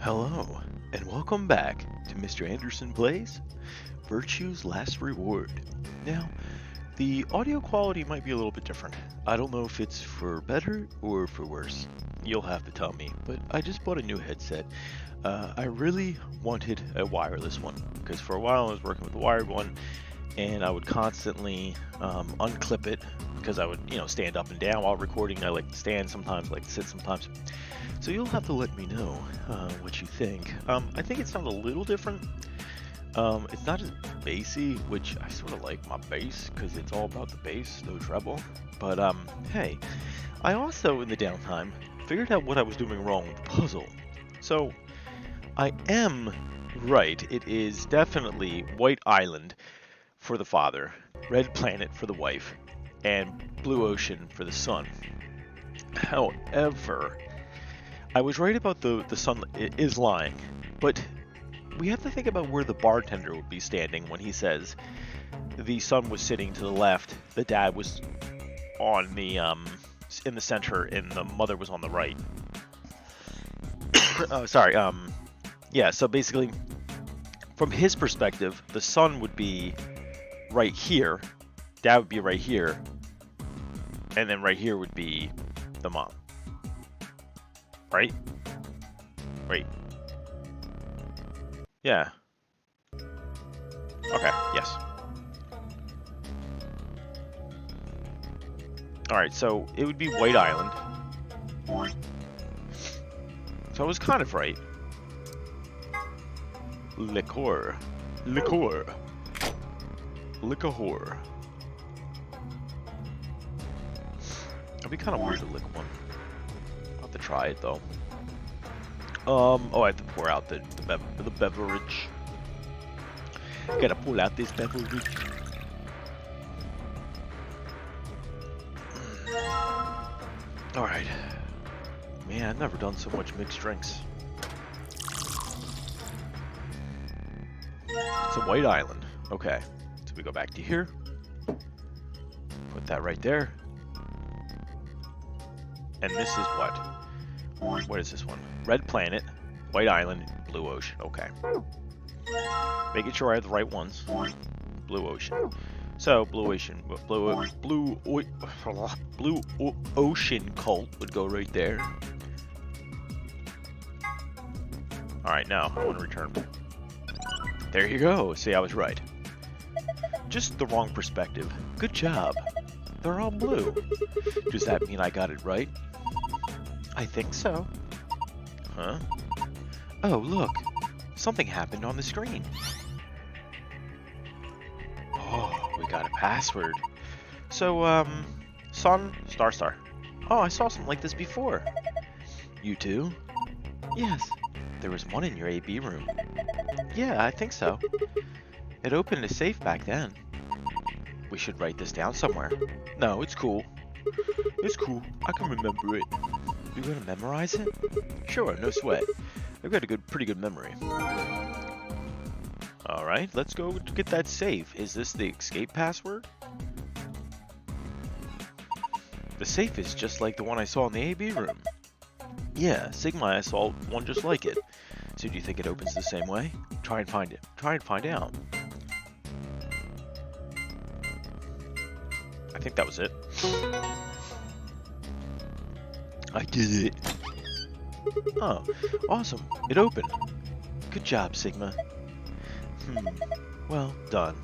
Hello, and welcome back to Mr. Anderson Plays Virtue's Last Reward. Now, the audio quality might be a little bit different. I don't know if it's for better or for worse. You'll have to tell me, but I just bought a new headset. I really wanted a wireless one, because for a while I was working with the wired one, and I would constantly unclip it, because I would, stand up and down while recording. I like to stand sometimes, like to sit sometimes. So you'll have to let me know what you think. I think it sounds a little different. It's not as bassy, which I sort of like my bass because it's all about the bass, no treble. But hey, I also in the downtime figured out what I was doing wrong with the puzzle. So I am right. It is definitely White Island for the father, Red Planet for the wife, and Blue Ocean for the son. However, I was right about the son is lying, but we have to think about where the bartender would be standing when he says the son was sitting to the left, the dad was on the in the center, and the mother was on the right. Sorry. Yeah. So basically, from his perspective, the son would be right here, dad would be right here, and then right here would be the mom. Right? Wait. Yeah. Okay, yes. Alright, so it would be White Island. So I was kind of right. Liquor. Liquor. Liquor. It'd be kind of weird to lick one. I'll have to try it though. Oh, I have to pour out the beverage. Gotta pull out this beverage. Alright. Man, I've never done so much mixed drinks. It's a White Island. Okay. So we go back to here. Put that right there. And this is what? What is this one? Red Planet, White Island, Blue Ocean. Okay. Making sure I have the right ones. Blue Ocean. So Blue Ocean, Blue Ocean cult would go right there. All right, now I want to return. There you go. See, I was right. Just the wrong perspective. Good job. They're all blue. Does that mean I got it right? I think so. Huh? Oh, look. Something happened on the screen. Oh, we got a password. So, Sun, Star. Oh, I saw something like this before. You too? Yes. There was one in your AB room. Yeah, I think so. It opened a safe back then. We should write this down somewhere. No, it's cool. It's cool. I can remember it. You gonna memorize it? Sure, no sweat. I've got a pretty good memory. Alright, let's go to get that safe. Is this the escape password? The safe is just like the one I saw in the AB room. Yeah, Sigma, I saw one just like it. So do you think it opens the same way? Try and find it. Try and find out. I think that was it. I did it. Oh, awesome. It opened. Good job, Sigma. Well done.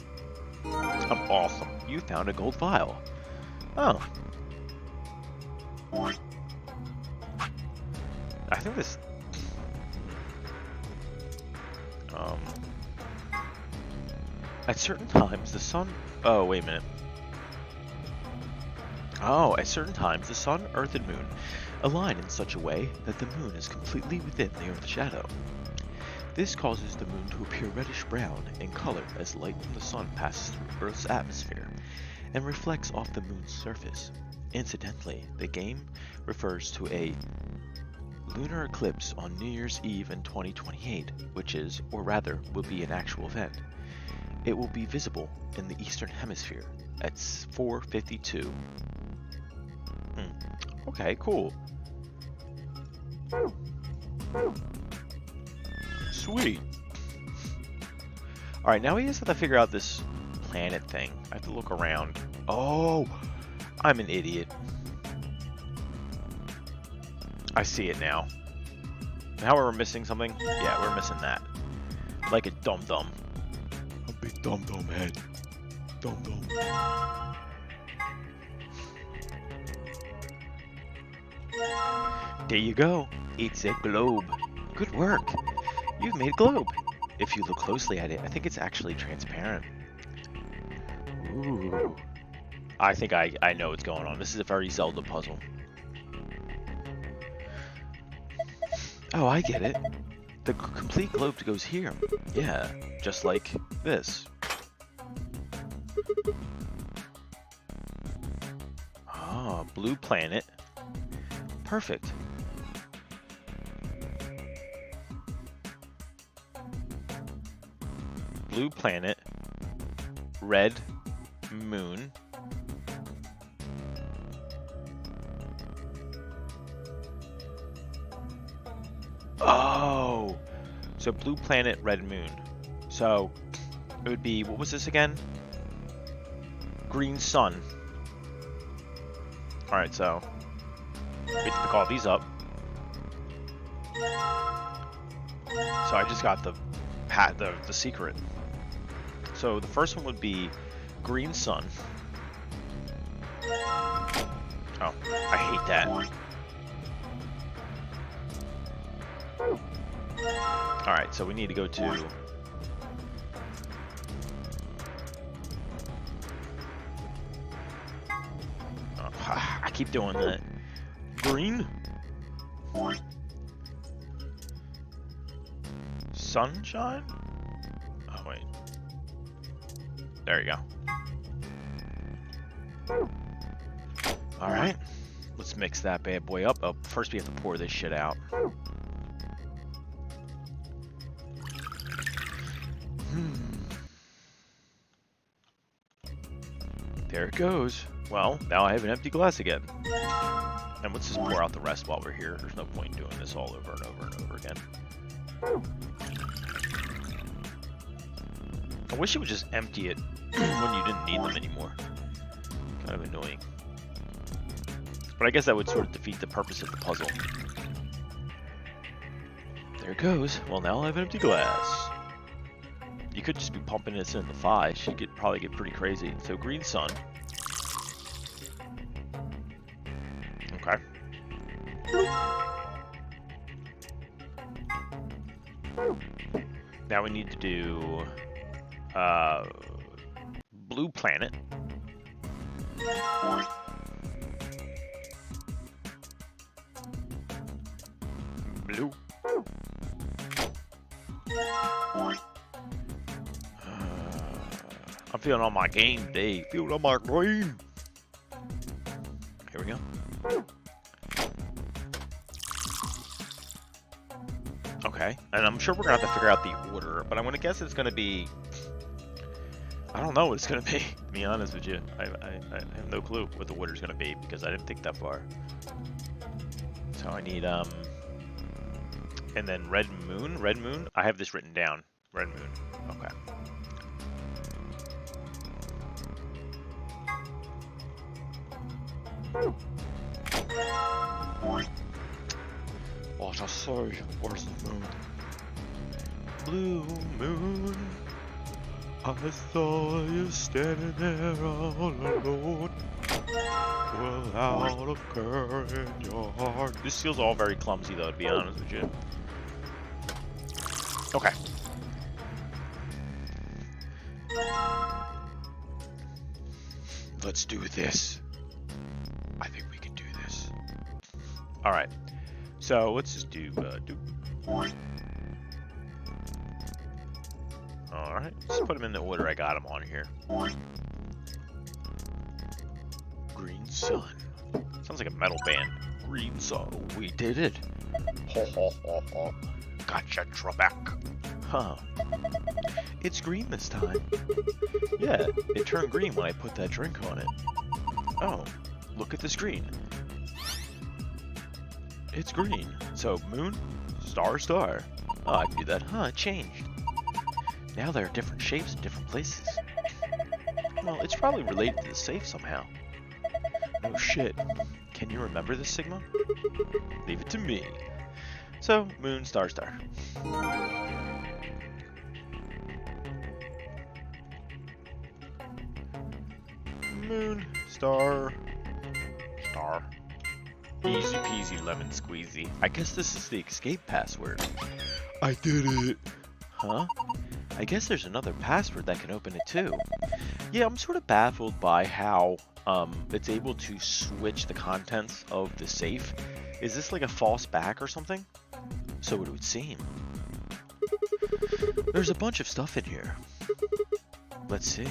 I'm awesome. You found a gold vial. Oh. I think this... At certain times, the sun... Oh, wait a minute. Oh, at certain times, the sun, earth, and moon align in such a way that the moon is completely within the earth's shadow. This causes the moon to appear reddish-brown in color as light from the sun passes through Earth's atmosphere and reflects off the moon's surface. Incidentally, the game refers to a lunar eclipse on New Year's Eve in 2028, which is, or rather, will be an actual event. It will be visible in the Eastern Hemisphere at 4:52. Okay, cool. Sweet. Alright, now we just have to figure out this planet thing. I have to look around. Oh, I'm an idiot. I see it now. Now we're missing something? Yeah, we're missing that. Like a dum-dum. A big dum-dum head. Dum-dum. There you go. It's a globe. Good work. You've made a globe. If you look closely at it, I think it's actually transparent. Ooh. I think I know what's going on. This is a very Zelda puzzle. Oh, I get it. The complete globe goes here. Yeah, just like this. Ah, blue planet. Perfect. Blue planet, red moon. Oh, so blue planet, red moon. So it would be, what was this again? Green sun. All right, so we have to call these up. So I just got the secret. So the first one would be green sun. Oh, I hate that. Alright, so we need to go to... Oh, I keep doing that. Green? Sunshine? Oh, wait. There you go. Alright. Let's mix that bad boy up. Oh, first we have to pour this shit out. There it goes. Well, now I have an empty glass again. And let's just pour out the rest while we're here. There's no point in doing this all over and over and over again. I wish it would just empty it when you didn't need them anymore. Kind of annoying. But I guess that would sort of defeat the purpose of the puzzle. There it goes. Well, now I have an empty glass. You could just be pumping this in the thigh. She'd probably get pretty crazy. So green sun. Okay. Now we need to do blue planet. Blue. I'm feeling on my game day. Feeling on my green. Here we go. Okay, and I'm sure we're gonna have to figure out the order, but I'm gonna guess it's gonna be. I don't know what it's gonna be. To be honest with you, I have no clue what the order's gonna be because I didn't think that far. So I need and then red moon. Red moon. I have this written down. Red moon. Okay. What I say, where's the moon? Blue moon, I saw you standing there all alone, without a care in your heart. This feels all very clumsy though, to be honest with you. Okay. Let's do this. I think we can do this. All right. So let's just do. All right. Let's put them in the order I got them on here. Green sun. Sounds like a metal band. Green sun. We did it. Ho ho ho ho. Gotcha, Trebek. Huh. It's green this time. Yeah, it turned green when I put that drink on it. Oh, look at the screen. It's green. So moon, star, star. Oh, I can do that. Huh, it changed. Now there are different shapes in different places. Well, it's probably related to the safe somehow. No shit. Can you remember this, Sigma? Leave it to me. So, moon, star, star. Moon, star, star. Easy peasy lemon squeezy. I guess this is the escape password. I did it. Huh? I guess there's another password that can open it too. Yeah, I'm sort of baffled by how it's able to switch the contents of the safe. Is this like a false back or something? So it would seem. There's a bunch of stuff in here. Let's see.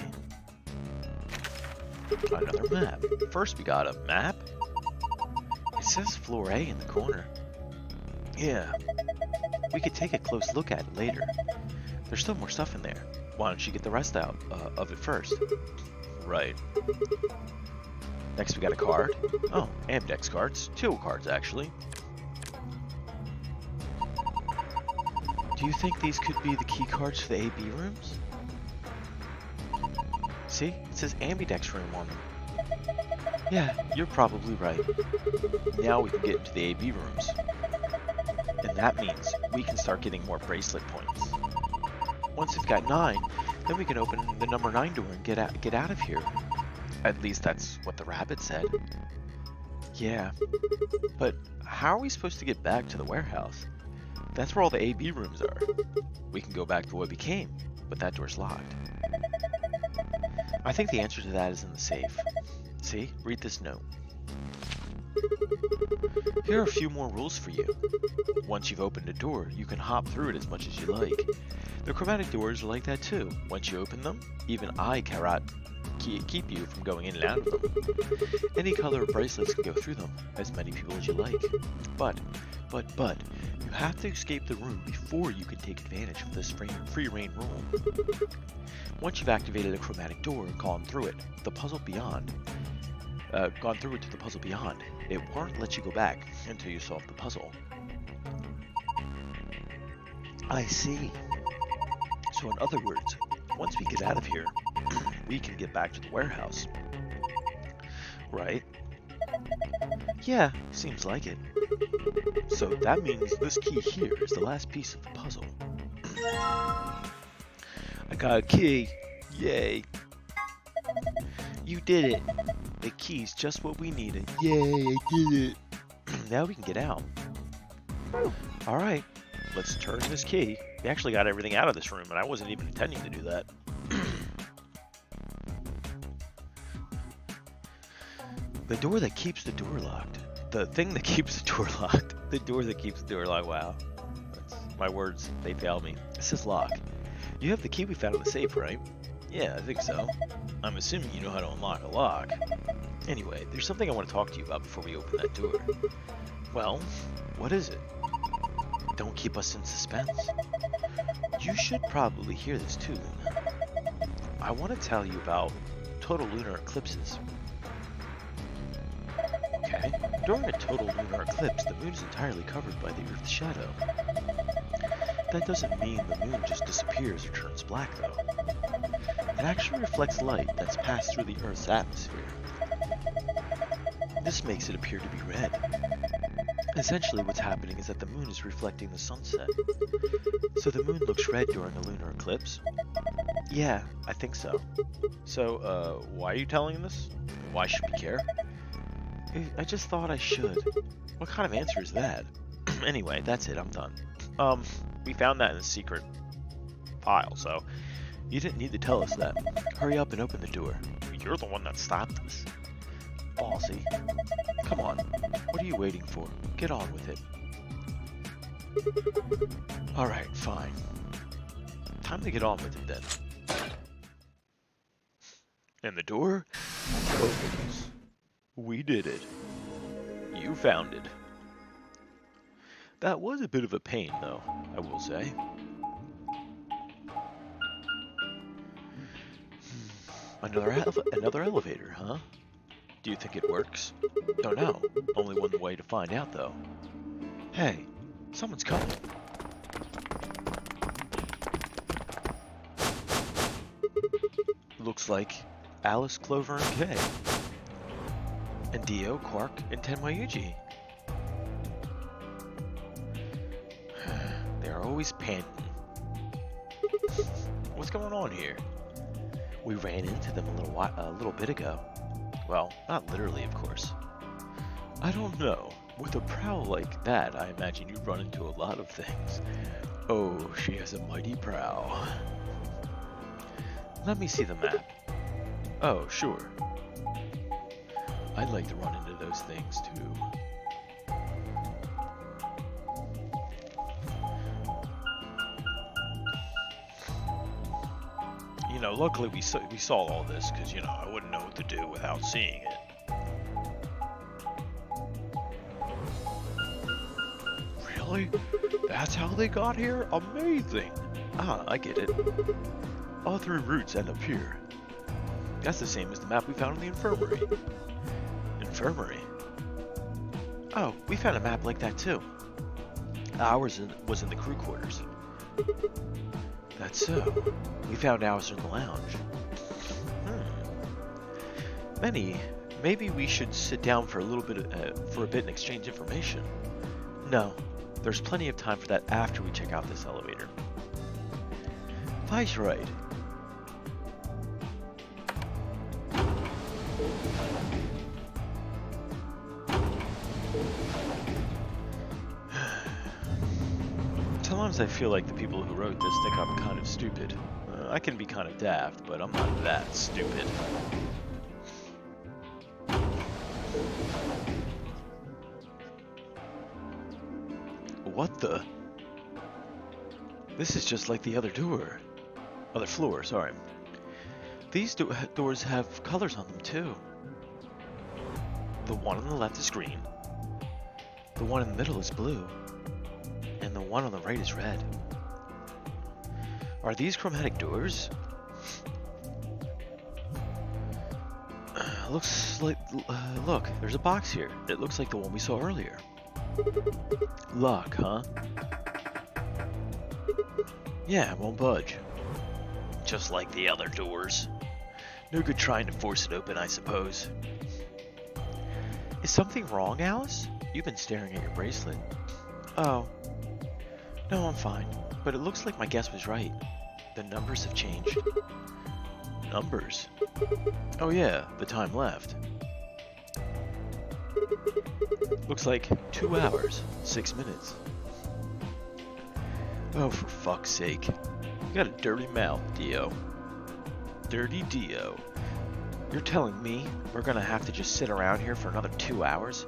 Another map. First we got a map. It says floor A in the corner. Yeah. We could take a close look at it later. There's still more stuff in there. Why don't you get the rest out of it first? Right. Next we got a card. Oh, Amdex cards. 2 cards actually. Do you think these could be the key cards for the AB rooms? See? It says Ambidex room on them. Yeah, you're probably right. Now we can get into the AB rooms. And that means we can start getting more bracelet points. Once we've got 9, then we can open the number 9 door and get out of here. At least that's what the rabbit said. Yeah. But how are we supposed to get back to the warehouse? That's where all the AB rooms are. We can go back to what we came, but that door's locked. I think the answer to that is in the safe. See? Read this note. Here are a few more rules for you. Once you've opened a door, you can hop through it as much as you like. The chromatic doors are like that too. Once you open them, even I cannot keep you from going in and out of them. Any color of bracelets can go through them, as many people as you like. But, you have to escape the room before you can take advantage of this free reign rule. Once you've activated a chromatic door and gone through it, to the puzzle beyond, it won't let you go back until you solve the puzzle. I see. So in other words, once we get out of here, we can get back to the warehouse. Right? Yeah, seems like it. So that means this key here is the last piece of the puzzle. I got a key. Yay. You did it. The key's just what we needed. Yay, I did it. Now we can get out. Alright, let's turn this key. We actually got everything out of this room, and I wasn't even intending to do that. The door that keeps the door locked. The thing that keeps the door locked. The door that keeps the door locked. Wow. My words, they fail me. It says lock. You have the key we found in the safe, right? Yeah, I think so. I'm assuming you know how to unlock a lock. Anyway, there's something I want to talk to you about before we open that door. Well, what is it? Don't keep us in suspense. You should probably hear this too, Luna. I want to tell you about total lunar eclipses. Okay. During a total lunar eclipse, the moon is entirely covered by the Earth's shadow. That doesn't mean the moon just disappears or turns black, though. It actually reflects light that's passed through the Earth's atmosphere. This makes it appear to be red. Essentially, what's happening is that the moon is reflecting the sunset. So the moon looks red during a lunar eclipse? Yeah, I think so. So, why are you telling this? Why should we care? I just thought I should. What kind of answer is that? Anyway, that's it, I'm done. We found that in a secret file, so you didn't need to tell us that. Hurry up and open the door. You're the one that stopped us. Ballsy. Come on, what are you waiting for? Get on with it. Alright, fine. Time to get on with it then. And the door opens. We did it. You found it. That was a bit of a pain, though, I will say. Another elevator, huh? Do you think it works? Don't know. Only one way to find out, though. Hey, someone's coming. Looks like Alice, Clover, and Kay. And Dio, Quark, and Tenmayuji. They're always panting. What's going on here? We ran into them a little bit ago. Well, not literally, of course. I don't know. With a prow like that, I imagine you'd run into a lot of things. Oh, she has a mighty prow. Let me see the map. Oh, sure. I'd like to run into those things too. You know, luckily we saw all this because, you know, I wouldn't know what to do without seeing it. Really? That's how they got here? Amazing! Ah, I get it. All three routes end up here. That's the same as the map we found in the infirmary. Infirmary? Oh, we found a map like that too. Ours was in the crew quarters. That's so. We found ours in the lounge. Maybe we should sit down for a bit and exchange information. No, there's plenty of time for that after we check out this elevator. Vi's right. Sometimes I feel like the people who wrote this think I'm kind of stupid. I can be kind of daft, but I'm not that stupid. What the? This is just like the other floor, sorry. These doors have colors on them too. The one on the left is green. The one in the middle is blue. And the one on the right is red. Are these chromatic doors? Looks like... look, there's a box here. It looks like the one we saw earlier. Lock, huh? Yeah, it won't budge. Just like the other doors. No good trying to force it open, I suppose. Is something wrong, Alice? You've been staring at your bracelet. Oh. No, I'm fine. But it looks like my guess was right. The numbers have changed. Numbers? Oh yeah, the time left. Looks like 2 hours, 6 minutes. Oh, for fuck's sake. You got a dirty mouth, Dio. Dirty Dio. You're telling me we're gonna have to just sit around here for another 2 hours?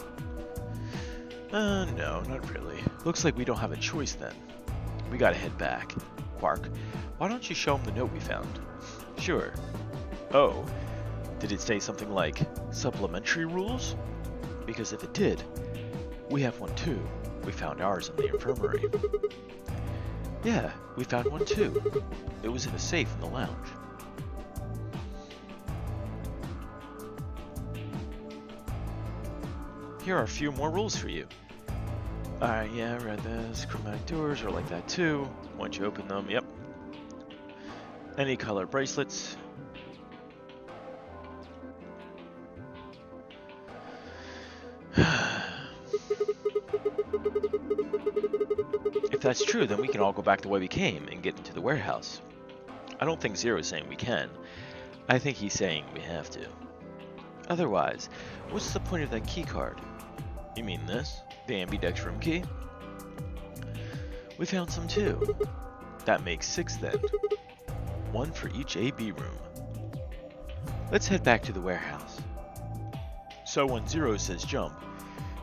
No, not really. Looks like we don't have a choice then. We gotta head back. Quark, why don't you show him the note we found? Sure. Oh, did it say something like supplementary rules? Because if it did, we have one too. We found ours in the infirmary. Yeah, we found one too. It was in a safe in the lounge. Here are a few more rules for you. Yeah, I read this. Chromatic doors are like that too. Once you open them, yep. Any color bracelets. If that's true, then we can all go back the way we came and get into the warehouse. I don't think Zero's saying we can. I think he's saying we have to. Otherwise, what's the point of that key card? You mean this? The ambidex room key? We found some too. That makes 6 then. 1 for each AB room. Let's head back to the warehouse. So when Zero says jump,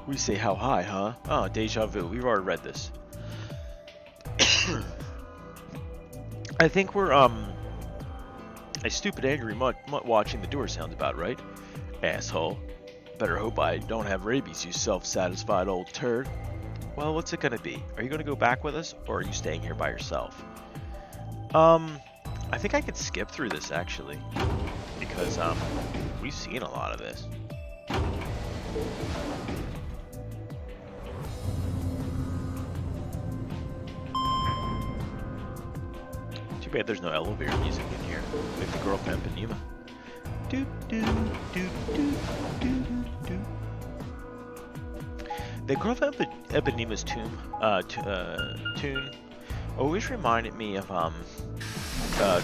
we say how high, huh? Oh, deja vu. We've already read this. I think we're, a stupid angry mutt watching the door sounds about right. Asshole. Better hope I don't have rabies, you self-satisfied old turd. Well, what's it gonna be? Are you gonna go back with us, or are you staying here by yourself? I think I could skip through this, actually. Because, we've seen a lot of this. Too bad there's no elevator music in here, like the girl from Ipanema. Do do do do do do. The girl from Ipanema's tune always reminded me of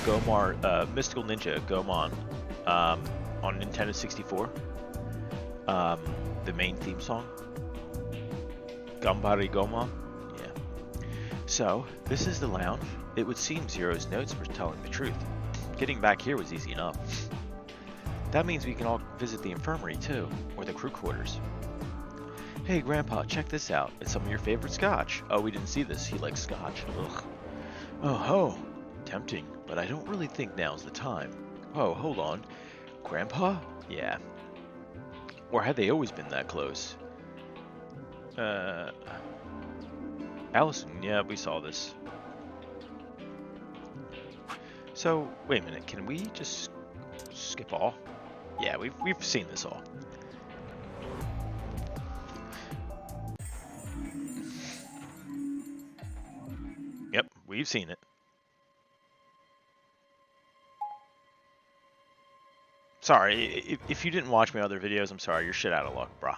Gomar, Mystical Ninja Gomon, on Nintendo 64. The main theme song, Gambari Gomon. Yeah. So this is the lounge. It would seem Zero's notes were telling the truth. Getting back here was easy enough. That means we can all visit the infirmary too, or the crew quarters. Hey Grandpa, check this out. It's some of your favorite scotch. Oh, we didn't see this. He likes scotch. Ugh. Oh ho. Tempting, but I don't really think now's the time. Oh, hold on. Grandpa? Yeah. Or had they always been that close? Allison, yeah, we saw this. So, wait a minute, can we just skip all? Yeah, we've seen this all. Yep, we've seen it. Sorry, if you didn't watch my other videos, I'm sorry, you're shit out of luck, brah.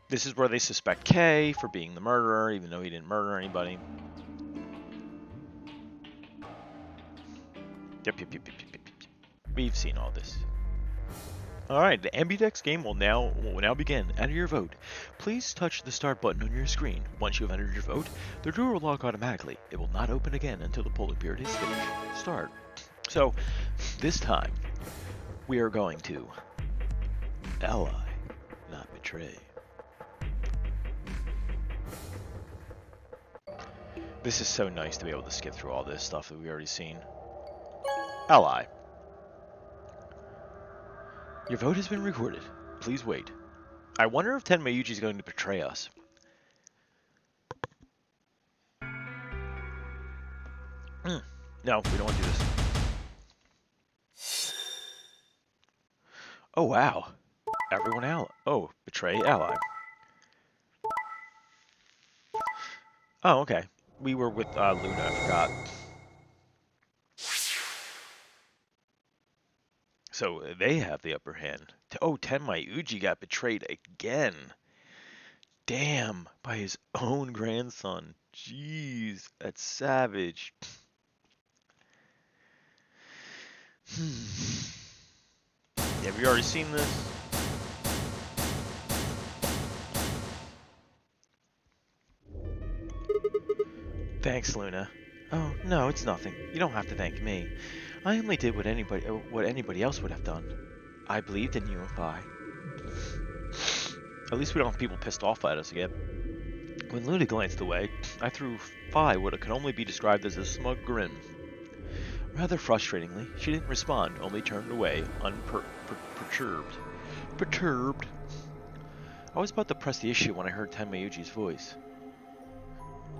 This is where they suspect Kay for being the murderer, even though he didn't murder anybody. Yep. We've seen all this. Alright, the Ambidex game will now begin. Enter your vote. Please touch the start button on your screen. Once you have entered your vote, the door will lock automatically. It will not open again until the polling period is finished. Start. So, this time, we are going to ally, not betray. This is so nice to be able to skip through all this stuff that we've already seen. Ally. Your vote has been recorded. Please wait. I wonder if Tenmayuji is going to betray us. No, we don't want to do this. Oh, wow. Everyone ally. Oh, betray ally. Oh, okay. We were with Luna, I forgot. So they have the upper hand. Oh, Tenmayuji got betrayed again. Damn, by his own grandson. Jeez, that's savage. Have you already seen this? Thanks, Luna. Oh, no, it's nothing. You don't have to thank me. I only did what anybody else would have done. I believed in you and Vi. At least we don't have people pissed off at us again. When Luna glanced away, I threw Vi what could only be described as a smug grin. Rather frustratingly, she didn't respond, only turned away, perturbed. I was about to press the issue when I heard Tenmayuji's voice.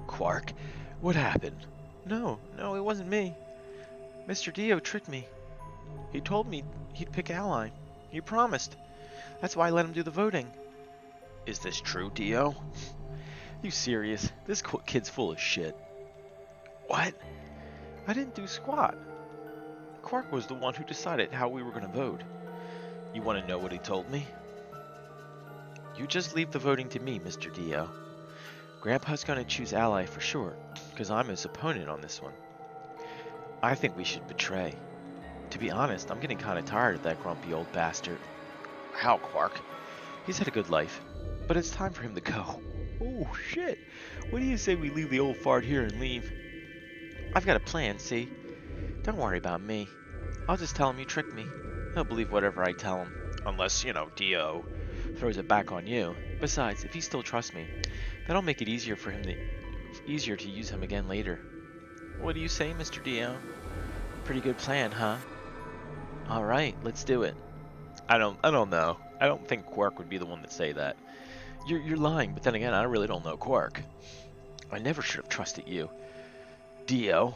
Quark, what happened? No, it wasn't me. Mr. Dio tricked me. He told me he'd pick Ally. He promised. That's why I let him do the voting. Is this true, Dio? You serious? This kid's full of shit. What? I didn't do squat. Quark was the one who decided how we were going to vote. You want to know what he told me? You just leave the voting to me, Mr. Dio. Grandpa's going to choose Ally for sure, because I'm his opponent on this one. I think we should betray. To be honest, I'm getting kind of tired of that grumpy old bastard. How, Quark? He's had a good life, but it's time for him to go. Oh, shit. What do you say we leave the old fart here and leave? I've got a plan, see? Don't worry about me. I'll just tell him you tricked me. He'll believe whatever I tell him. Unless, Dio throws it back on you. Besides, if he still trusts me, that'll make it easier to use him again later. What do you say, Mr. Dio? Pretty good plan, huh? Alright, let's do it. I don't know. I don't think Quark would be the one to say that. You're lying, but then again, I really don't know Quark. I never should have trusted you. Dio,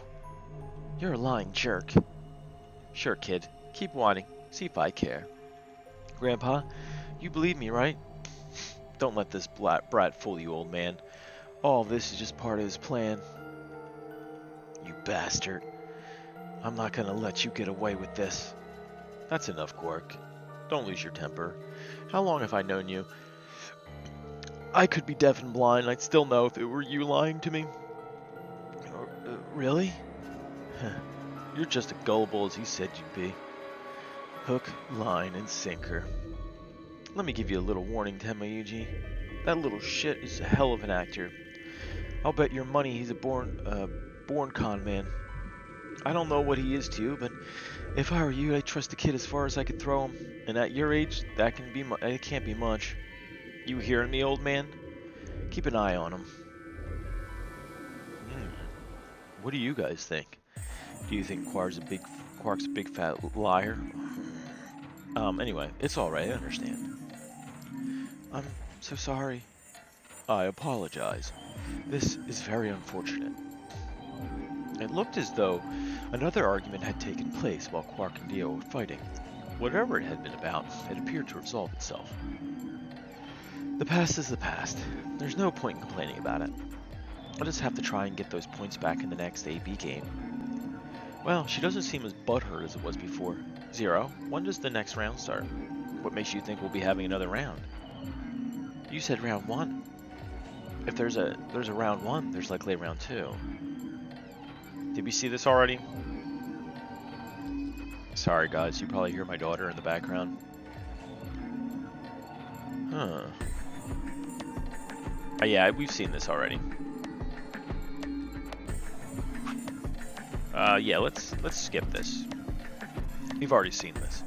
you're a lying jerk. Sure, kid. Keep whining. See if I care. Grandpa, you believe me, right? Don't let this brat fool you, old man. All this is just part of his plan. You bastard. I'm not gonna let you get away with this. That's enough, Quark. Don't lose your temper. How long have I known you? I could be deaf and blind. I'd still know if it were you lying to me. Really? You're just as gullible as he said you'd be. Hook, line, and sinker. Let me give you a little warning, Tenmayuji. That little shit is a hell of an actor. I'll bet your money he's a born con man. I don't know what he is to you, but if I were you, I'd trust the kid as far as I could throw him. And at your age, it can't be much. You hearing me, old man? Keep an eye on him. What do you guys think? Do you think Quark's a big fat liar? Anyway, it's alright, I understand. I'm so sorry. I apologize. This is very unfortunate. It looked as though another argument had taken place while Quark and Dio were fighting. Whatever it had been about, it appeared to resolve itself. The past is the past. There's no point in complaining about it. I'll just have to try and get those points back in the next AB game. Well, she doesn't seem as butthurt as it was before. Zero, when does the next round start? What makes you think we'll be having another round? You said round 1. If there's a round 1, there's likely a round 2. Did we see this already? Sorry guys, you probably hear my daughter in the background. Huh. Yeah, we've seen this already. Yeah, let's skip this. We've already seen this.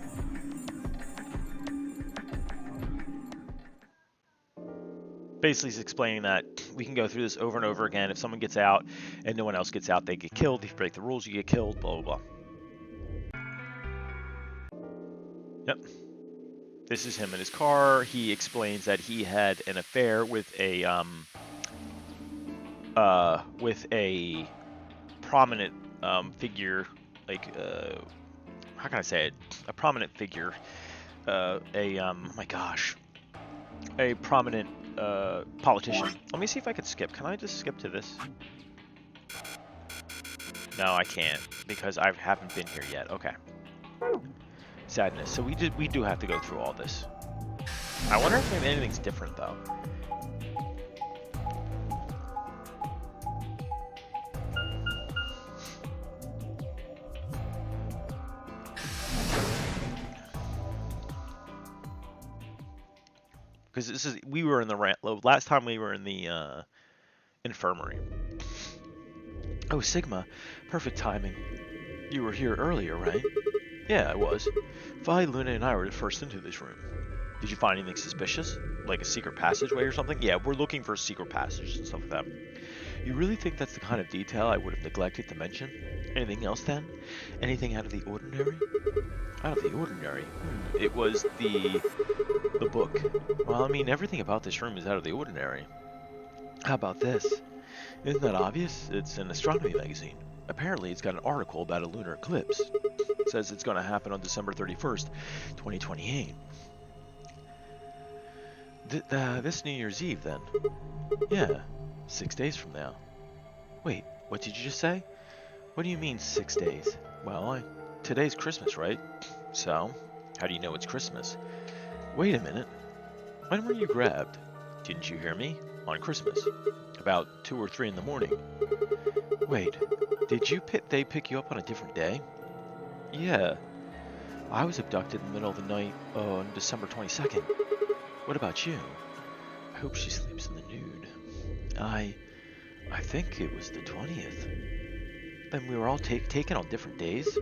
Basically, he's explaining that we can go through this over and over again. If someone gets out and no one else gets out, they get killed. If you break the rules, you get killed, blah, blah, blah. Yep. This is him in his car. He explains that he had an affair with a prominent figure, like, how can I say it? A prominent figure, oh my gosh, a prominent politician. Let me see if I can skip. Can I just skip to this? No, I can't, because I haven't been here yet. Okay. Sadness. So we do have to go through all this. I wonder if maybe anything's different though. Because we were in the last time we were in the infirmary. Oh, Sigma, perfect timing. You were here earlier, right? Yeah, I was. Vi, Luna, and I were first into this room. Did you find anything suspicious? Like a secret passageway or something? Yeah, we're looking for secret passages and stuff like that. You really think that's the kind of detail I would have neglected to mention? Anything else then? Anything out of the ordinary? Out of the ordinary? It was the book. Well, I mean, everything about this room is out of the ordinary. How about this? Isn't that obvious? It's an astronomy magazine. Apparently, it's got an article about a lunar eclipse. It says it's going to happen on December 31st, 2028. This New Year's Eve, then? Yeah, 6 days from now. Wait, what did you just say? What do you mean 6 days? Well, today's Christmas, right? So, how do you know it's Christmas? Wait a minute. When were you grabbed? Didn't you hear me? On Christmas. About 2 or 3 in the morning. Wait, did they pick you up on a different day? Yeah. I was abducted in the middle of the night on December 22nd. What about you? I hope she sleeps in the nude. I think it was the 20th. Then we were all taken on different days?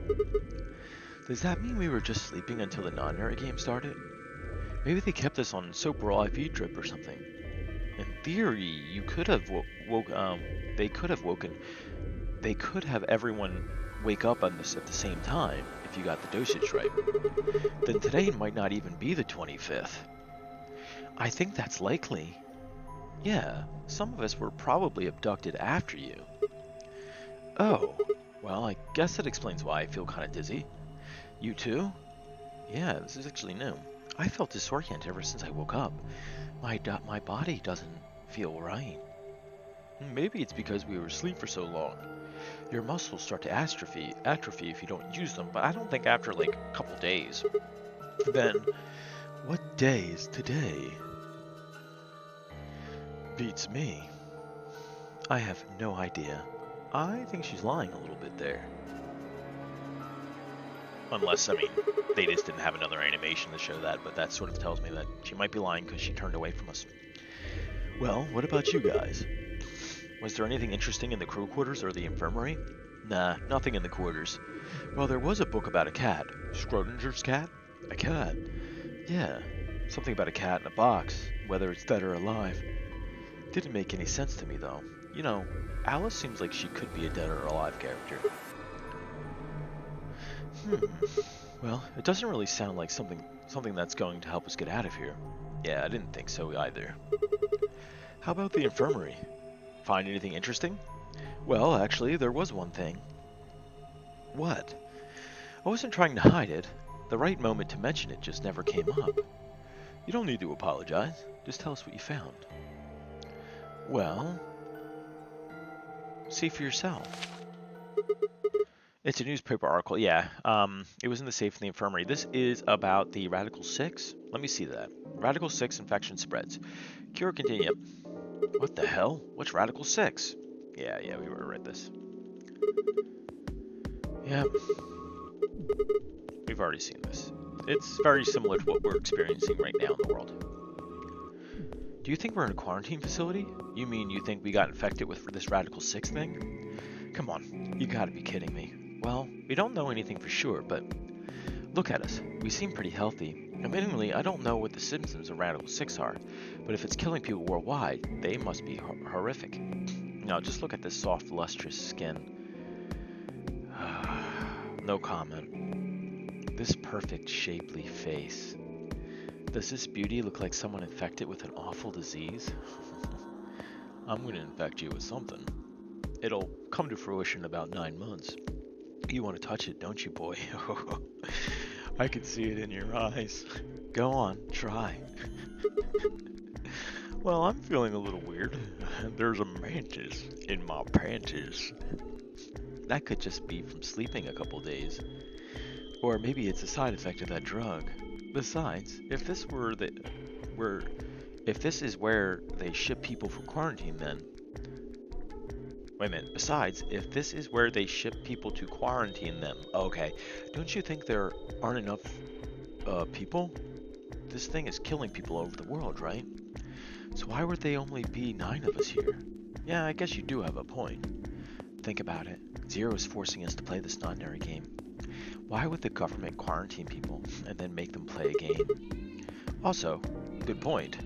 Does that mean we were just sleeping until the Nonary game started? Maybe they kept us on soap or IV drip or something. In theory, you could have they could have everyone wake up on this at the same time if you got the dosage right. Then today might not even be the 25th. I think that's likely. Yeah, some of us were probably abducted after you. Oh, well, I guess that explains why I feel kind of dizzy. You too? Yeah, this is actually new. I felt disoriented ever since I woke up. My body doesn't feel right. Maybe it's because we were asleep for so long. Your muscles start to atrophy if you don't use them, but I don't think after like a couple days. Then, what day is today? Beats me. I have no idea. I think she's lying a little bit there. Unless, I mean, they just didn't have another animation to show that, but that sort of tells me that she might be lying because she turned away from us. Well, what about you guys? Was there anything interesting in the crew quarters or the infirmary? Nah, nothing in the quarters. Well, there was a book about a cat. Schrodinger's cat? A cat? Yeah, something about a cat in a box, whether it's dead or alive. Didn't make any sense to me, though. You know, Alice seems like she could be a dead or alive character. Well, it doesn't really sound like something that's going to help us get out of here. Yeah, I didn't think so either. How about the infirmary? Find anything interesting? Well, actually, there was one thing. What? I wasn't trying to hide it. The right moment to mention it just never came up. You don't need to apologize. Just tell us what you found. Well, see for yourself. It's a newspaper article, yeah. It was in the safe in the infirmary. This is about the Radical 6. Let me see that. Radical 6 infection spreads. Cure continue. What the hell? What's Radical 6? Yeah, we were read this. Yeah. We've already seen this. It's very similar to what we're experiencing right now in the world. Do you think we're in a quarantine facility? You mean you think we got infected with this Radical 6 thing? Come on, you gotta be kidding me. Well, we don't know anything for sure, but look at us. We seem pretty healthy. Admittedly, I don't know what the symptoms of Radical 6 are, but if it's killing people worldwide, they must be horrific. Now, just look at this soft, lustrous skin. No comment. This perfect, shapely face. Does this beauty look like someone infected with an awful disease? I'm gonna infect you with something. It'll come to fruition in about 9 months. You want to touch it, don't you, boy? I can see it in your eyes. Go on, try. Well, I'm feeling a little weird. There's a mantis in my panties. That could just be from sleeping a couple days. Or maybe it's a side effect of that drug. Besides, if this is where they ship people for quarantine, then wait a minute. Besides, if this is where they ship people to quarantine them, okay, don't you think there aren't enough people? This thing is killing people all over the world, right? So why would they only be 9 of us here? Yeah, I guess you do have a point. Think about it. Zero is forcing us to play this Nonary game. Why would the government quarantine people and then make them play a game? Also, good point.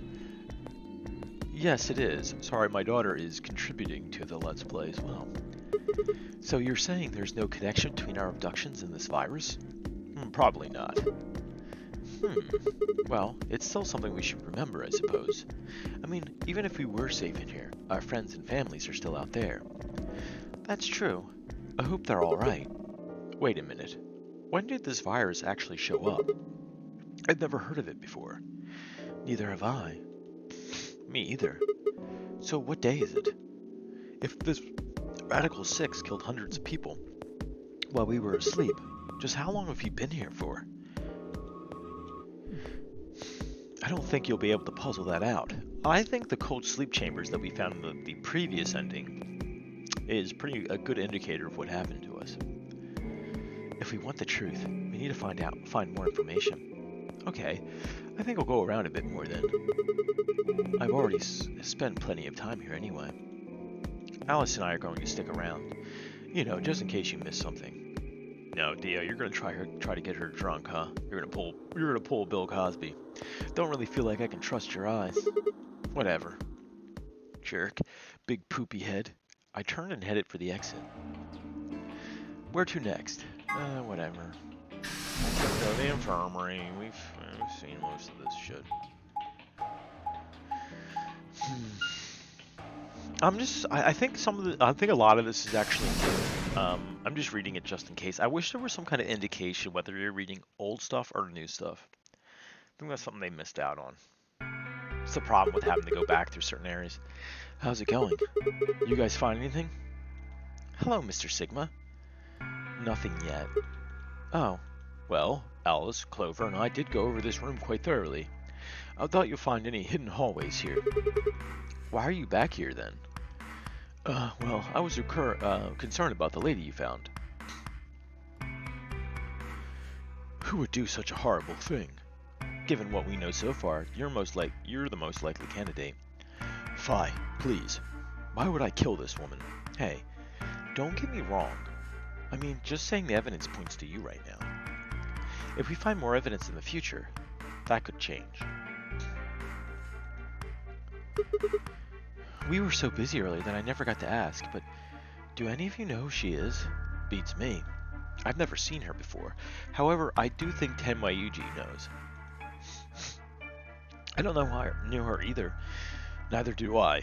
Yes, it is. Sorry, my daughter is contributing to the Let's Play as well. So you're saying there's no connection between our abductions and this virus? Probably not. Well, it's still something we should remember, I suppose. I mean, even if we were safe in here, our friends and families are still out there. That's true. I hope they're alright. Wait a minute. When did this virus actually show up? I've never heard of it before. Neither have I. Me either. So what day is it? If this Radical 6 killed hundreds of people while we were asleep, just how long have you been here for? I don't think you'll be able to puzzle that out. I think the cold sleep chambers that we found in the previous ending is a good indicator of what happened to us. If we want the truth, we need to find more information. Okay, I think I'll go around a bit more then. I've already spent plenty of time here anyway. Alice and I are going to stick around, you know, just in case you miss something. No, Dio, you're gonna try to get her drunk, huh? You're gonna pull Bill Cosby. Don't really feel like I can trust your eyes. Whatever. Jerk. Big poopy head. I turned and headed for the exit. Where to next? Whatever. So the infirmary. We've seen most of this shit. I think I think a lot of this is actually new. I'm just reading it just in case. I wish there was some kind of indication whether you're reading old stuff or new stuff. I think that's something they missed out on. It's the problem with having to go back through certain areas. How's it going? You guys find anything? Hello, Mr. Sigma. Nothing yet. Oh. Well, Alice, Clover, and I did go over this room quite thoroughly. I thought you'd find any hidden hallways here. Why are you back here, then? Well, I was concerned about the lady you found. Who would do such a horrible thing? Given what we know so far, you're the most likely candidate. Fie, please. Why would I kill this woman? Hey, don't get me wrong. I mean, just saying the evidence points to you right now. If we find more evidence in the future, that could change. We were so busy earlier that I never got to ask, but do any of you know who she is? Beats me. I've never seen her before. However, I do think Tenmayuji knows. I don't know why I knew her either. Neither do I.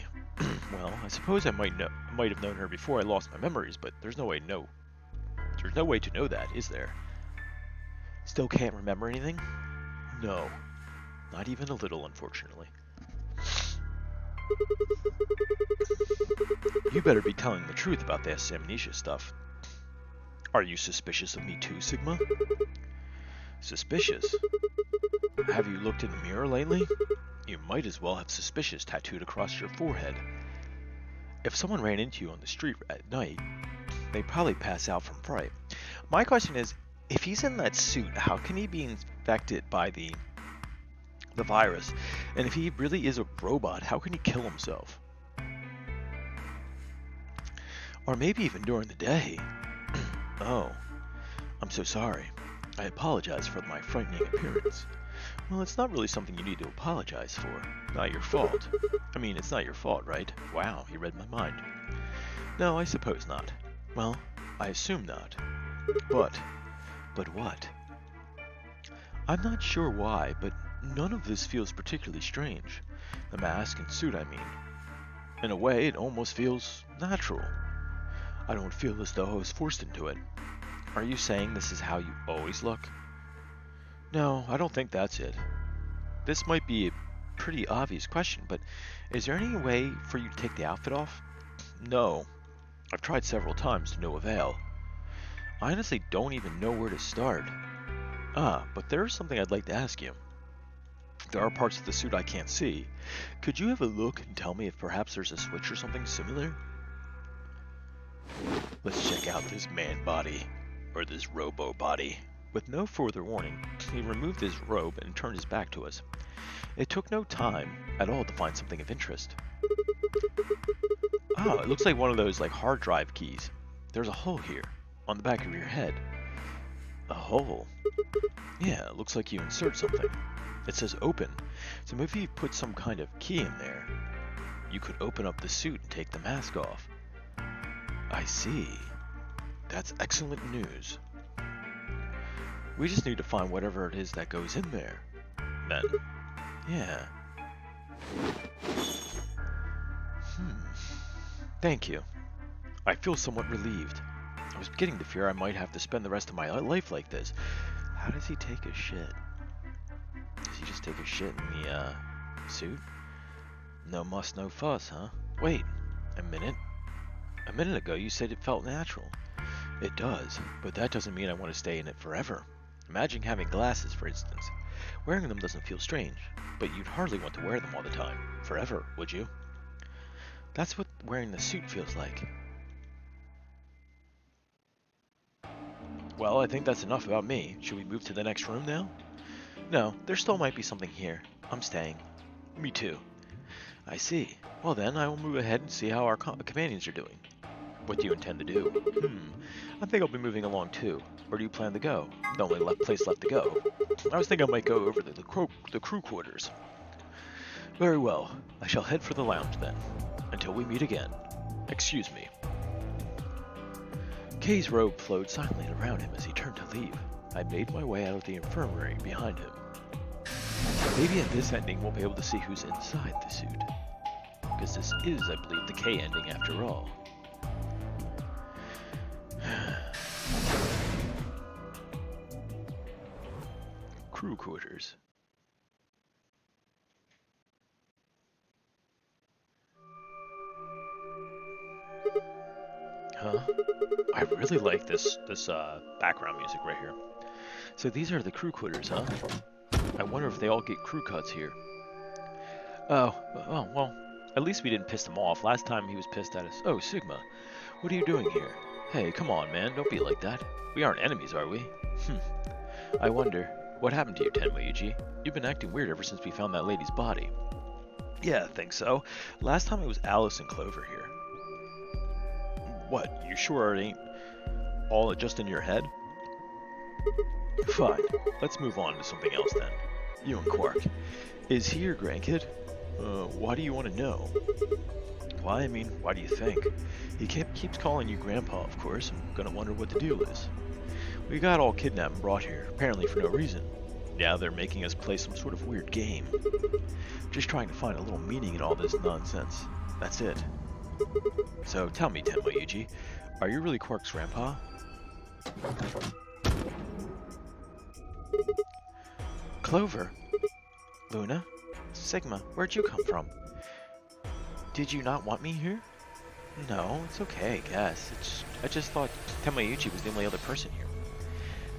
Well, I suppose I might have known her before I lost my memories, but there's no way to know that, is there? Still can't remember anything? No. Not even a little, unfortunately. You better be telling the truth about this amnesia stuff. Are you suspicious of me too, Sigma? Suspicious? Have you looked in the mirror lately? You might as well have suspicious tattooed across your forehead. If someone ran into you on the street at night, they'd probably pass out from fright. My question is, if he's in that suit, how can he be infected by the virus? And if he really is a robot, how can he kill himself? Or maybe even during the day. Oh, I'm so sorry. I apologize for my frightening appearance. Well, it's not really something you need to apologize for. Not your fault. I mean, it's not your fault, right? Wow, you read my mind. No, I suppose not. Well, I assume not. But what? I'm not sure why, but none of this feels particularly strange. The mask and suit, I mean. In a way, it almost feels natural. I don't feel as though I was forced into it. Are you saying this is how you always look? No, I don't think that's it. This might be a pretty obvious question, but is there any way for you to take the outfit off? No. I've tried several times to no avail. I honestly don't even know where to start. But there is something I'd like to ask you. There are parts of the suit I can't see. Could you have a look and tell me if perhaps there's a switch or something similar? Let's check out this man body, or this robo body. With no further warning, he removed his robe and turned his back to us. It took no time at all to find something of interest. It looks like one of those hard drive keys. There's a hole here, on the back of your head. A hole? Yeah, it looks like you insert something. It says open, so maybe you put some kind of key in there. You could open up the suit and take the mask off. I see. That's excellent news. We just need to find whatever it is that goes in there. Then, yeah. Thank you. I feel somewhat relieved. I was beginning to fear I might have to spend the rest of my life like this. How does he take a shit? Does he just take a shit in the, suit? No muss, no fuss, huh? Wait, a minute. A minute ago you said it felt natural. It does, but that doesn't mean I want to stay in it forever. Imagine having glasses, for instance. Wearing them doesn't feel strange, but you'd hardly want to wear them all the time. Forever, would you? That's what wearing the suit feels like. Well, I think that's enough about me. Should we move to the next room now? No, there still might be something here. I'm staying. Me too. I see. Well then, I will move ahead and see how our companions are doing. What do you intend to do? I think I'll be moving along too. Where do you plan to go? The only place left to go. I was thinking I might go over to the crew quarters. Very well. I shall head for the lounge then. Until we meet again. Excuse me. Kay's robe flowed silently around him as he turned to leave. I made my way out of the infirmary behind him. Maybe at this ending we'll be able to see who's inside the suit. Because this is, I believe, the K ending after all. Crew quarters. Huh? I really like this background music right here. So these are the crew quarters, huh? I wonder if they all get crew cuts here. Oh, well, at least we didn't piss him off. Last time he was pissed at us. Oh, Sigma, what are you doing here? Hey, come on, man, don't be like that. We aren't enemies, are we? I wonder, what happened to you, Tenmayuji? You've been acting weird ever since we found that lady's body. Yeah, I think so. Last time it was Alice and Clover here. What, you sure it ain't all just in your head? Fine, let's move on to something else then. You and Quark. Is he your grandkid? Why do you want to know? Why, I mean, why do you think? He keeps calling you Grandpa, of course. I'm gonna wonder what the deal is. We got all kidnapped and brought here, apparently for no reason. Now they're making us play some sort of weird game. Just trying to find a little meaning in all this nonsense. That's it. So tell me, Tenmayuji, are you really Quark's grandpa? Clover? Luna? Sigma, where'd you come from? Did you not want me here? No, it's okay, I guess. I just thought Tenmayuji was the only other person here.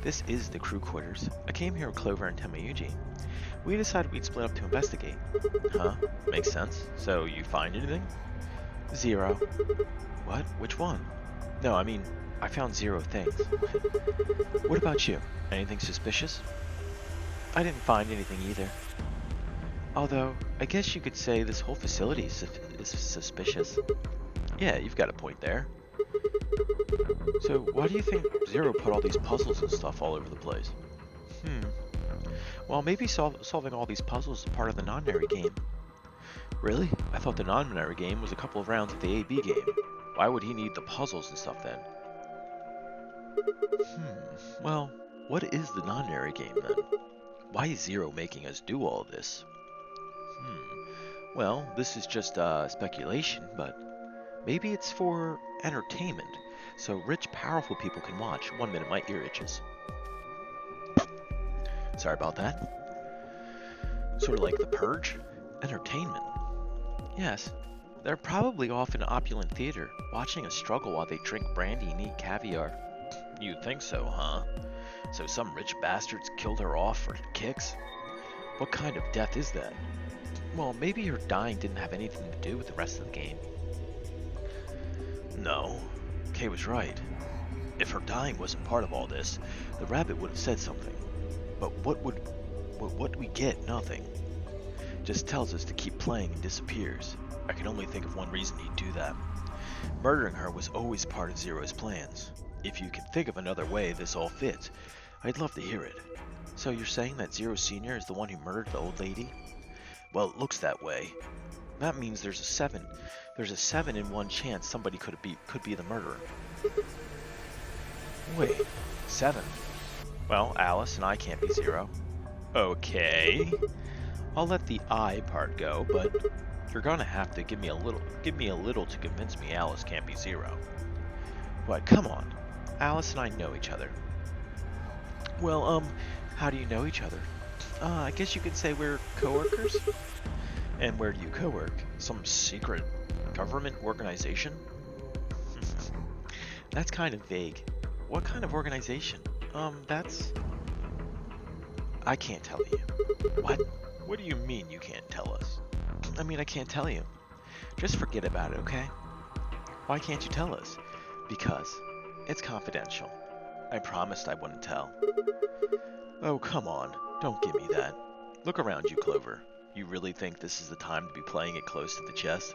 This is the crew quarters. I came here with Clover and Tenmayuji. We decided we'd split up to investigate. Huh? Makes sense. So, you find anything? 0. What? Which one? No, I mean, I found 0 things. What about you? Anything suspicious? I didn't find anything either. Although, I guess you could say this whole facility is suspicious. Yeah, you've got a point there. So, why do you think 0 put all these puzzles and stuff all over the place? Well, maybe solving all these puzzles is part of the Nonary game. Really? I thought the Nonary game was a couple of rounds of the AB game. Why would he need the puzzles and stuff then? Well, what is the Nonary game then? Why is 0 making us do all this? Well, this is just speculation, but maybe it's for entertainment, so rich, powerful people can watch. 1 minute, my ear itches. Sorry about that. Sort of like The Purge? Entertainment. Yes, they're probably off in an opulent theater, watching us struggle while they drink brandy and eat caviar. You'd think so, huh? So some rich bastards killed her off for kicks? What kind of death is that? Well, maybe her dying didn't have anything to do with the rest of the game. No, Kay was right. If her dying wasn't part of all this, the rabbit would have said something. But what we get? Nothing. Just tells us to keep playing and disappears. I can only think of one reason he'd do that. Murdering her was always part of 0's plans. If you can think of another way this all fits, I'd love to hear it. So you're saying that 0 Senior is the one who murdered the old lady? Well, it looks that way. That means there's a 7. There's a 7 in 1 chance somebody could be the murderer. Wait, 7? Well, Alice and I can't be 0. Okay. I'll let the I part go, but you're gonna have to give me a little to convince me Alice can't be 0. What? Come on. Alice and I know each other. Well, how do you know each other? I guess you could say we're coworkers. And where do you co-work? Some secret government organization? That's kind of vague. What kind of organization? I can't tell you. What? What do you mean you can't tell us? I mean, I can't tell you. Just forget about it, okay? Why can't you tell us? Because it's confidential. I promised I wouldn't tell. Oh, come on. Don't give me that. Look around you, Clover. You really think this is the time to be playing it close to the chest?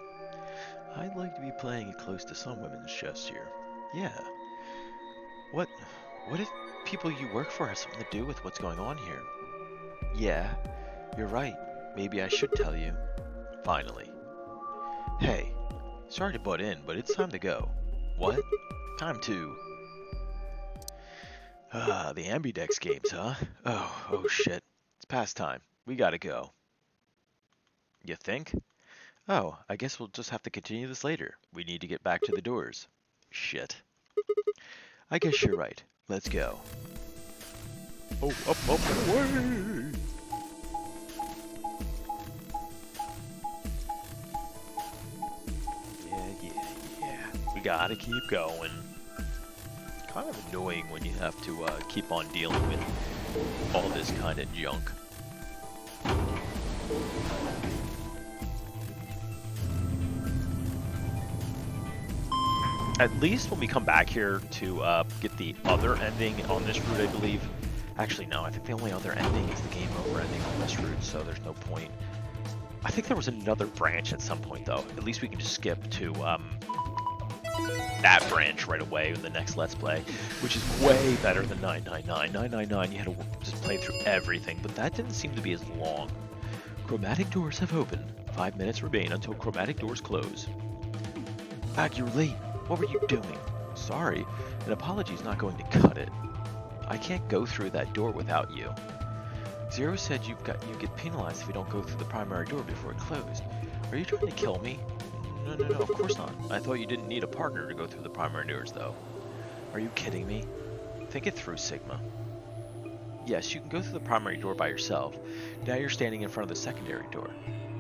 I'd like to be playing it close to some women's chests here. Yeah. What if people you work for have something to do with what's going on here? Yeah, you're right. Maybe I should tell you. Finally. Hey, sorry to butt in, but it's time to go. What? Time to... the ambidex games, huh? Oh shit. It's past time. We gotta go. You think? Oh, I guess we'll just have to continue this later. We need to get back to the doors. Shit. I guess you're right. Let's go. Oh, up, and away! Yeah. We gotta keep going. Kind of annoying when you have to keep on dealing with all this kind of junk. At least when we come back here to get the other ending on this route, I believe. Actually, no, I think the only other ending is the game over ending on this route, so there's no point. I think there was another branch at some point, though. At least we can just skip to that branch right away in the next Let's Play, which is way better than 999. 999, you had to just play through everything, but that didn't seem to be as long. Chromatic doors have opened. 5 minutes remain until chromatic doors close. Ag, you're late. What were you doing? Sorry, an apology's not going to cut it. I can't go through that door without you. Zero said you get penalized if you don't go through the primary door before it closed. Are you trying to kill me? No, of course not. I thought you didn't need a partner to go through the primary doors, though. Are you kidding me? Think it through, Sigma. Yes, you can go through the primary door by yourself. Now you're standing in front of the secondary door.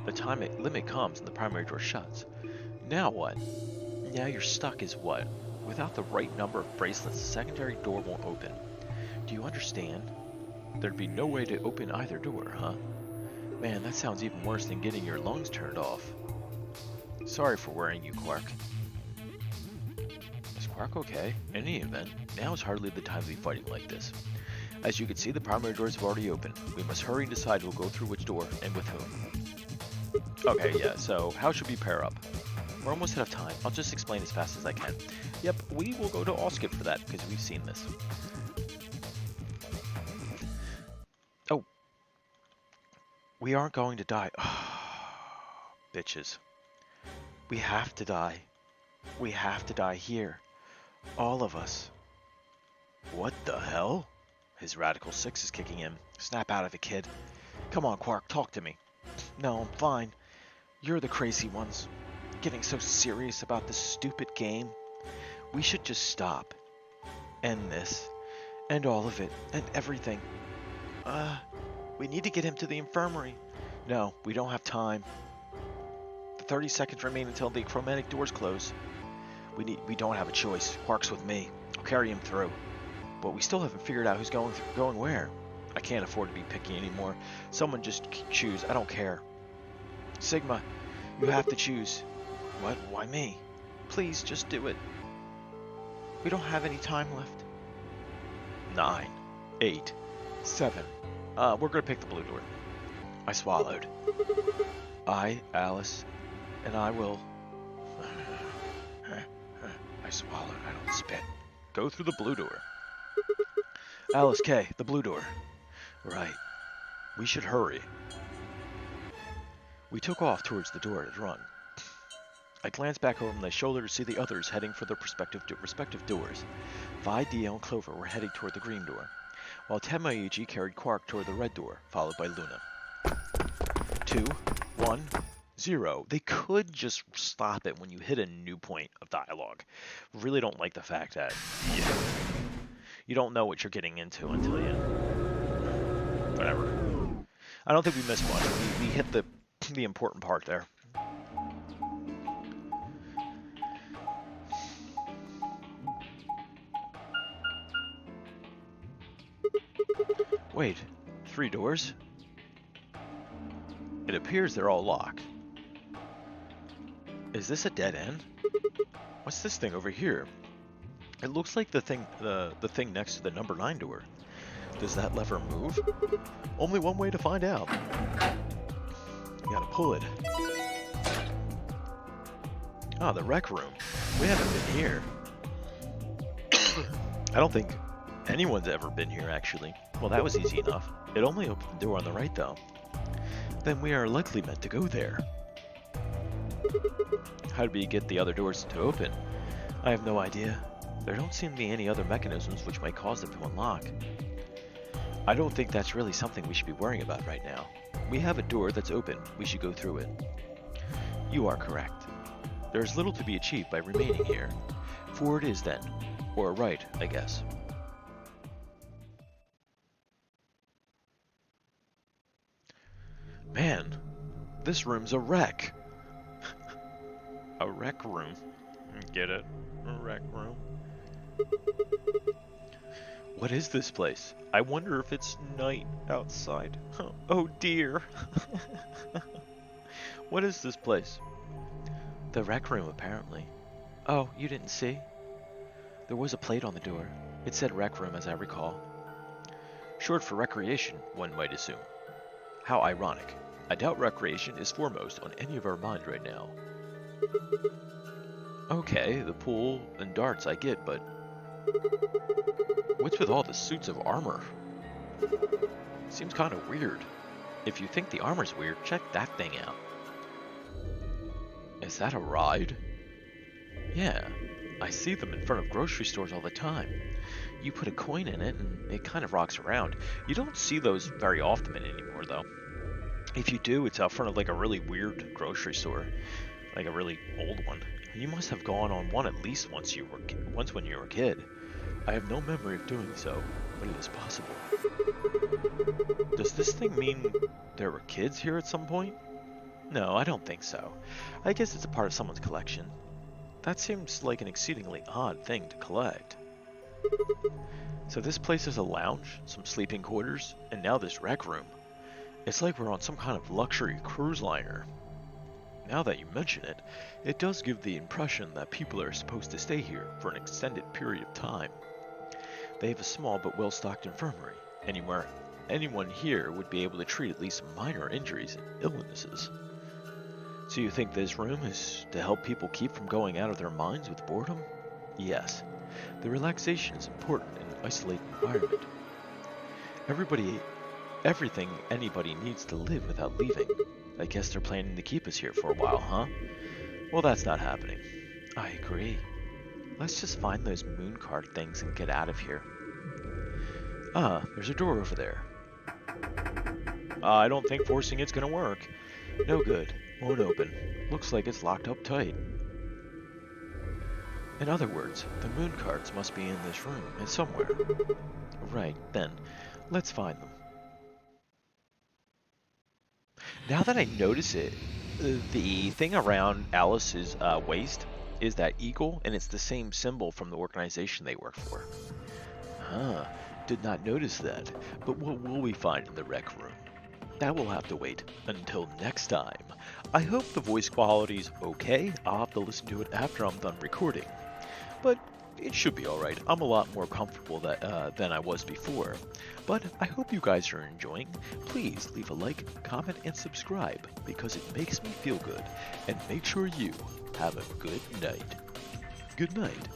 The time limit comes and the primary door shuts. Now what? Now you're stuck is what? Without the right number of bracelets, the secondary door won't open. Do you understand? There'd be no way to open either door, huh? Man, that sounds even worse than getting your lungs turned off. Sorry for worrying you, Quark. Is Quark okay? In any event, now is hardly the time to be fighting like this. As you can see, the primary doors have already opened. We must hurry and decide who'll go through which door and with whom. Okay, yeah, so how should we pair up? We're almost out of time. I'll just explain as fast as I can. Yep, we will go to Allskip for that because we've seen this. Oh. We aren't going to die. Bitches. We have to die. We have to die here. All of us. What the hell? His Radical 6 is kicking in. Snap out of it, kid. Come on, Quark, talk to me. No, I'm fine. You're the crazy ones. Getting so serious about this stupid game. We should just stop. End this. End all of it. End everything. We need to get him to the infirmary. No, we don't have time. The 30 seconds remain until the chromatic doors close. We don't have a choice. Quark's with me. I'll carry him through. But we still haven't figured out who's going where. I can't afford to be picky anymore. Someone just choose. I don't care. Sigma, you have to choose. What? Why me? Please, just do it. We don't have any time left. 9, 8, 7. We're gonna pick the blue door. I swallowed. I, Alice, and I will... I swallowed. I don't spit. Go through the blue door. Alice K, the blue door. Right. We should hurry. We took off towards the door at a run. I glanced back over my shoulder to see the others heading for their respective doors. Vi, DL, and Clover were heading toward the green door, while Tenmaiji carried Quark toward the red door, followed by Luna. 2, 1, 0. They could just stop it when you hit a new point of dialogue. Really don't like the fact that you don't know what you're getting into until you... Whatever. I don't think we missed much. We hit the important part there. Wait, 3 doors? It appears they're all locked. Is this a dead end? What's this thing over here? It looks like the thing next to the number 9 door. Does that lever move? Only one way to find out. You gotta pull it. Ah, the rec room. We haven't been here. I don't think anyone's ever been here, actually. Well, that was easy enough. It only opened the door on the right, though. Then we are likely meant to go there. How do we get the other doors to open? I have no idea. There don't seem to be any other mechanisms which might cause them to unlock. I don't think that's really something we should be worrying about right now. We have a door that's open. We should go through it. You are correct. There is little to be achieved by remaining here. Forward is then. Or right, I guess. Man, this room's a wreck. A rec room. Get it? Rec room. What is this place? I wonder if it's night outside. Oh dear. What is this place? The rec room, apparently. Oh, you didn't see? There was a plate on the door. It said rec room, as I recall. Short for recreation, one might assume. How ironic. I doubt recreation is foremost on any of our minds right now. Okay, the pool and darts I get, but what's with all the suits of armor? Seems kind of weird. If you think the armor's weird, check that thing out. Is that a ride? Yeah, I see them in front of grocery stores all the time. You put a coin in it and it kind of rocks around. You don't see those very often anymore, though. If you do, it's out front of like a really weird grocery store, like a really old one. You must have gone on one at least once when you were a kid. I have no memory of doing so, but it is possible. Does this thing mean there were kids here at some point? No, I don't think so. I guess it's a part of someone's collection. That seems like an exceedingly odd thing to collect. So this place is a lounge, some sleeping quarters, and now this rec room. It's like we're on some kind of luxury cruise liner. Now that you mention it, it does give the impression that people are supposed to stay here for an extended period of time. They have a small but well-stocked infirmary. Anyone here would be able to treat at least minor injuries and illnesses. So you think this room is to help people keep from going out of their minds with boredom? Yes. The relaxation is important in an isolated environment. Everything anybody needs to live without leaving. I guess they're planning to keep us here for a while, huh? Well, that's not happening. I agree. Let's just find those moon card things and get out of here. Ah, there's a door over there. I don't think forcing it's gonna work. No good. Won't open. Looks like it's locked up tight. In other words, the moon cards must be in this room and somewhere. Right, then, let's find them. Now that I notice it, the thing around Alice's waist is that eagle, and it's the same symbol from the organization they work for. Huh, did not notice that, but what will we find in the rec room? That will have to wait until next time. I hope the voice quality's okay. I'll have to listen to it after I'm done recording. But it should be alright. I'm a lot more comfortable than I was before. But I hope you guys are enjoying. Please leave a like, comment, and subscribe because it makes me feel good. And make sure you have a good night. Good night.